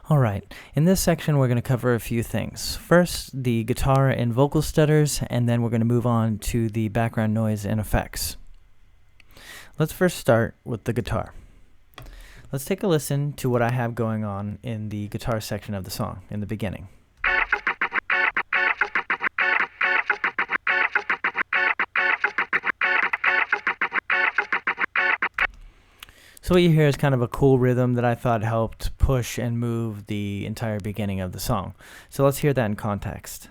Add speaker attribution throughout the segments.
Speaker 1: Alright, in this section we're going to cover a few things. First, the guitar and vocal stutters, and then we're going to move on to the background noise and effects. Let's first start with the guitar. Let's take a listen to what I have going on in the guitar section of the song, in the beginning. So what you hear is kind of a cool rhythm that I thought helped push and move the entire beginning of the song. So let's hear that in context.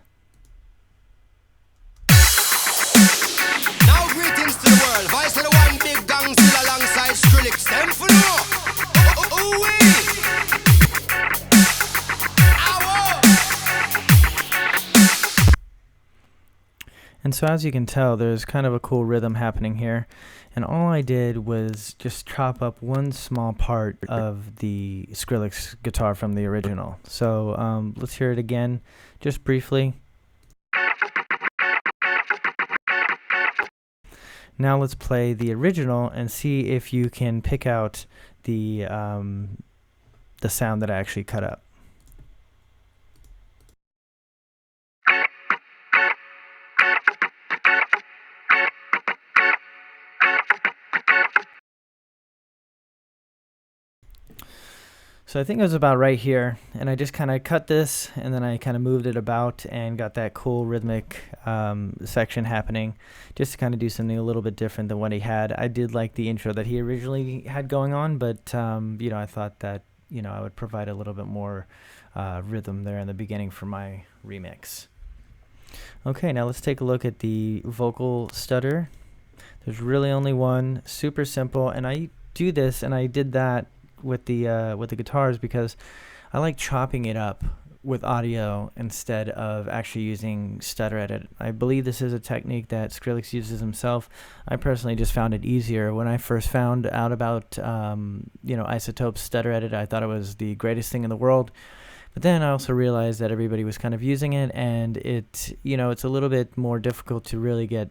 Speaker 2: Now greetings to the world. Voice of the one big gang still alongside Skrillex. Them for no.
Speaker 1: And so as you can tell, there's kind of a cool rhythm happening here. And all I did was just chop up one small part of the Skrillex guitar from the original. So let's hear it again, just briefly. Now let's play the original and see if you can pick out the sound that I actually cut up. So I think it was about right here, and I just kind of cut this and then I kind of moved it about and got that cool rhythmic section happening, just to kind of do something a little bit different than what he had. I did like the intro that he originally had going on, but you know, I thought that I would provide a little bit more rhythm there in the beginning for my remix. Okay, now let's take a look at the vocal stutter. There's really only one, super simple, and I do this, and I did that with the guitars because I like chopping it up with audio instead of actually using stutter edit. I believe this is a technique that Skrillex uses himself. I personally just found it easier. When I first found out about iZotope's stutter edit, I thought it was the greatest thing in the world. But then I also realized that everybody was kind of using it, and it's a little bit more difficult to really get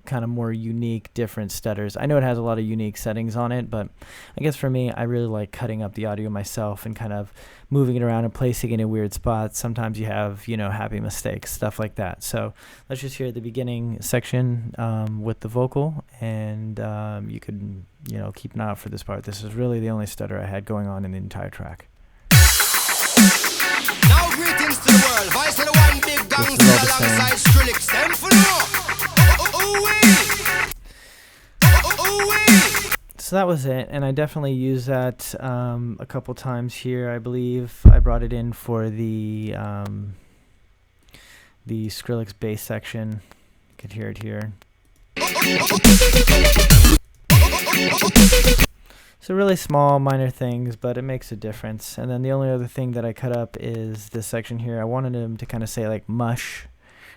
Speaker 1: kind of more unique, different stutters. I know it has a lot of unique settings on it, but I guess for me, I really like cutting up the audio myself and kind of moving it around and placing it in weird spots. Sometimes you have, happy mistakes, stuff like that. So let's just hear the beginning section with the vocal, and you could, keep an eye out for this part. This is really the only stutter I had going on in the entire track.
Speaker 2: Now greetings to the world. Voice of the one big gang still alongside Skrillex. Them for no.
Speaker 1: So that was it, and I definitely used that a couple times here. I believe I brought it in for the Skrillex bass section. You could hear it here. So really small, minor things, but it makes a difference. And then the only other thing that I cut up is this section here. I wanted him to kind of say like mush,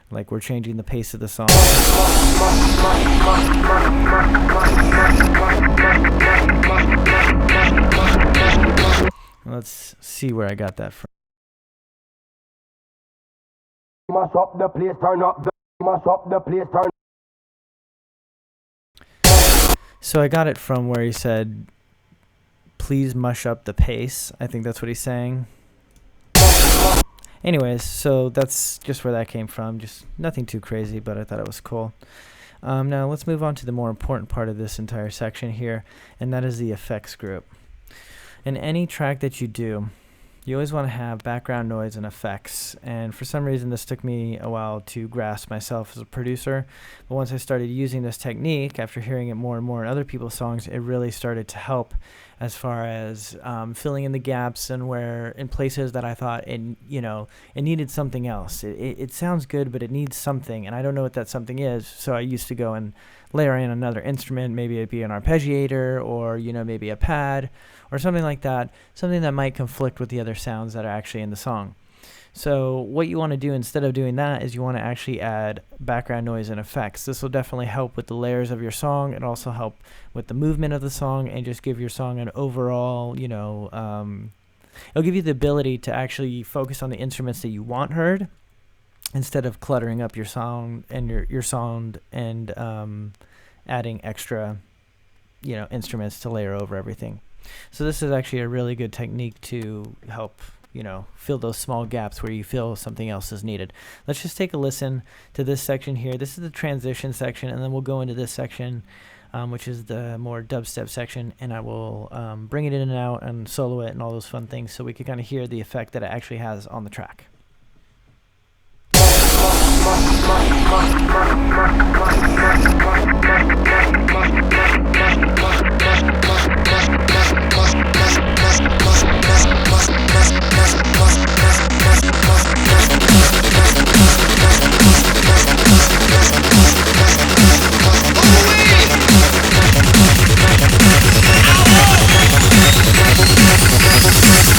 Speaker 1: like we're changing the pace of the song. Let's see where I got that from.
Speaker 2: Mash up the place, turn up the mash up the place, turn.
Speaker 1: So I got it from where he said, please mush up the pace. I think that's what he's saying. Anyways, so that's just where that came from. Just nothing too crazy, but I thought it was cool. Now let's move on to the more important part of this entire section here, and that is the effects group. In any track that you do, you always want to have background noise and effects, and for some reason this took me a while to grasp myself as a producer, but once I started using this technique after hearing it more and more in other people's songs, it really started to help as far as filling in the gaps and where in places that I thought it needed something else. It sounds good, but it needs something, and I don't know what that something is, so I used to go and layer in another instrument. Maybe it'd be an arpeggiator, or maybe a pad or something like that, something that might conflict with the other sounds that are actually in the song. So what you want to do instead of doing that is you want to actually add background noise and effects. This will definitely help with the layers of your song. It'll also help with the movement of the song and just give your song an overall, it'll give you the ability to actually focus on the instruments that you want heard instead of cluttering up your song and your sound and adding extra instruments to layer over everything. So this is actually a really good technique to help, fill those small gaps where you feel something else is needed. Let's just take a listen to this section here. This is the transition section, and then we'll go into this section, which is the more dubstep section, and I will bring it in and out and solo it and all those fun things so we can kind of hear the effect that it actually has on the track.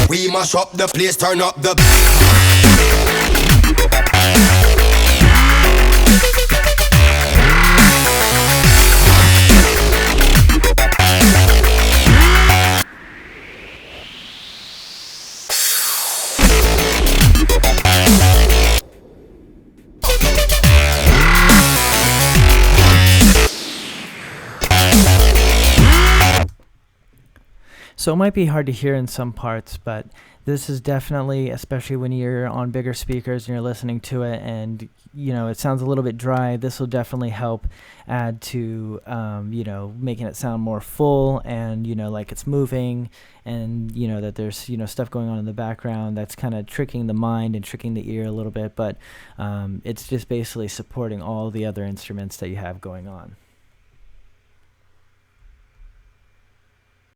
Speaker 2: We mash up the place, turn up the.
Speaker 1: So it might be hard to hear in some parts, but this is definitely, especially when you're on bigger speakers and you're listening to it and, it sounds a little bit dry, this will definitely help add to, making it sound more full and, like it's moving and, that there's, stuff going on in the background that's kind of tricking the mind and tricking the ear a little bit, but it's just basically supporting all the other instruments that you have going on.